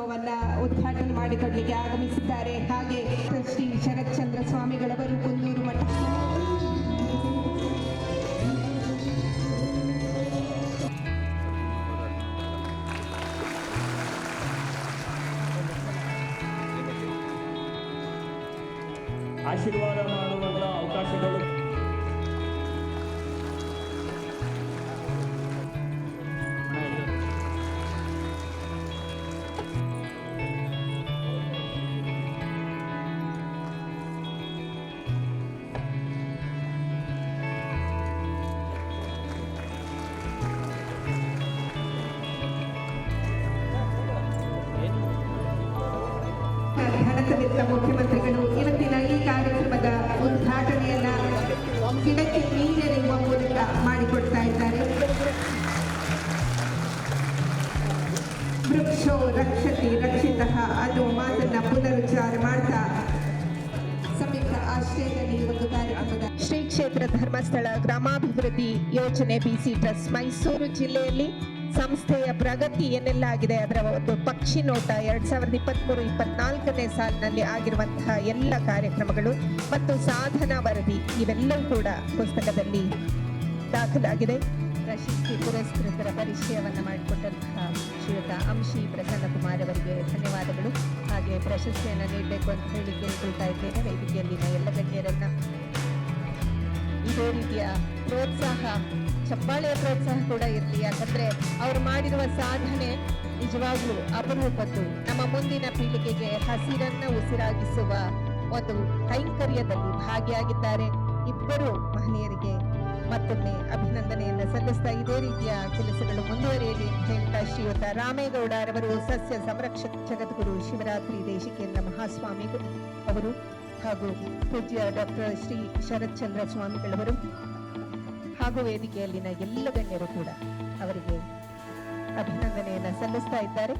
ಸಮಾರಂಭವನ್ನ ಉದ್ಘಾಟನೆ ಮಾಡಿಕೊಡ್ಲಿಕ್ಕೆ ಆಗಮಿಸಿದ್ದಾರೆ. ಹಾಗೆ ಶ್ರೀ ಶರತ್ ಚಂದ್ರ ಸ್ವಾಮಿಗಳವರು ಕುಂದೂರು ಮಠ ಆಶೀರ್ವಾದ ಮಾಡುವಂತಹ ಅವಕಾಶಗಳು ಮುಖ್ಯಮಂತ್ರಿಗಳು ಇವತ್ತಿನ ಈ ಕಾರ್ಯಕ್ರಮದ ಉದ್ಘಾಟನೆಯನ್ನ ಗಿಡಕ್ಕೆ ನೀರೆರೆಯುವ ಮೂಲಕ ಮಾಡಿಕೊಡ್ತಾ ಇದ್ದಾರೆ. ವೃಕ್ಷೋ ರಕ್ಷತಿ ರಕ್ಷಿತಃ ಅನ್ನುವ ಮಾತನ್ನ ಪುನರುಚ್ಚಾರ ಮಾಡ್ತಾ ಸಂಯುಕ್ತ ಆಶ್ರಯದಲ್ಲಿ ಒಂದು ಕಾರ್ಯಕ್ರಮದ ಶ್ರೀ ಕ್ಷೇತ್ರ ಧರ್ಮಸ್ಥಳ ಗ್ರಾಮಾಭಿವೃದ್ಧಿ ಯೋಜನೆ BC ಟ್ರಸ್ಟ್ ಮೈಸೂರು ಜಿಲ್ಲೆಯಲ್ಲಿ ಸಂಸ್ಥೆಯ ಪ್ರಗತಿ ಏನೆಲ್ಲ ಆಗಿದೆ, ಅದರ ಒಂದು ಪಕ್ಷಿ ನೋಟ 2023-24ನೇ ಸಾಲಿನಲ್ಲಿ ಆಗಿರುವಂತಹ ಎಲ್ಲ ಕಾರ್ಯಕ್ರಮಗಳು ಮತ್ತು ಸಾಧನಾ ವರದಿ ಇವೆಲ್ಲವೂ ಕೂಡ ಪುಸ್ತಕದಲ್ಲಿ ದಾಖಲಾಗಿದೆ. ಪ್ರಶಸ್ತಿ ಪುರಸ್ಕೃತರ ಪರಿಚಯವನ್ನು ಮಾಡಿಕೊಟ್ಟಂತಹ ಶ್ರೀಯುತ ಅಂಶಿ ಪ್ರಸನ್ನಕುಮಾರ್ ಅವರಿಗೆ ಧನ್ಯವಾದಗಳು. ಹಾಗೆ ಪ್ರಶಸ್ತಿಯನ್ನು ನೀಡಬೇಕು ಅಂತ ಹೇಳಿ ಕೇಳ್ಕೊಳ್ತಾ ಇದ್ದೇನೆ. ವೇದಿಕೆಯಲ್ಲಿನ ಎಲ್ಲ ಗಣ್ಯರನ್ನ ಇದೇ ರೀತಿಯ ಪ್ರೋತ್ಸಾಹ, ಚಪ್ಪಾಳೆಯ ಪ್ರೋತ್ಸಾಹ ಕೂಡ ಇರಲಿ. ಯಾಕಂದ್ರೆ ಅವರು ಮಾಡಿರುವ ಸಾಧನೆ ನಿಜವಾಗ್ಲೂ ಅಪರೂಪದ್ದು. ನಮ್ಮ ಮುಂದಿನ ಪೀಳಿಗೆಗೆ ಹಸಿರನ್ನ ಉಸಿರಾಗಿಸುವ ಒಂದು ಕೈಂಕರ್ಯದಲ್ಲಿ ಭಾಗಿಯಾಗಿದ್ದಾರೆ. ಇಬ್ಬರು ಮಹನೀಯರಿಗೆ ಮತ್ತೊಮ್ಮೆ ಅಭಿನಂದನೆಯನ್ನು ಸಲ್ಲಿಸ್ತಾ ಇದೇ ರೀತಿಯ ಕೆಲಸಗಳು ಮುಂದುವರಿಯಲಿ ಅಂತ ಹೇಳ್ತಾ ಶ್ರೀಯುತ ರಾಮೇಗೌಡ ರವರು ಸಸ್ಯ ಸಂರಕ್ಷಕ ಜಗದ್ಗುರು ಶಿವರಾತ್ರಿ ದೇಶಿಕೇಂದ್ರ ಮಹಾಸ್ವಾಮಿ ಅವರು ಹಾಗೂ ಪೂಜ್ಯ ಡಾಕ್ಟರ್ ಶ್ರೀ ಶರತ್ ಚಂದ್ರ ಸ್ವಾಮಿಗಳವರು ಹಾಗೂ ವೇದಿಕೆಯಲ್ಲಿನ ಎಲ್ಲ ಗಣ್ಯರು ಕೂಡ ಅವರಿಗೆ ಅಭಿನಂದನೆಯನ್ನು ಸಲ್ಲಿಸ್ತಾ ಇದ್ದಾರೆ.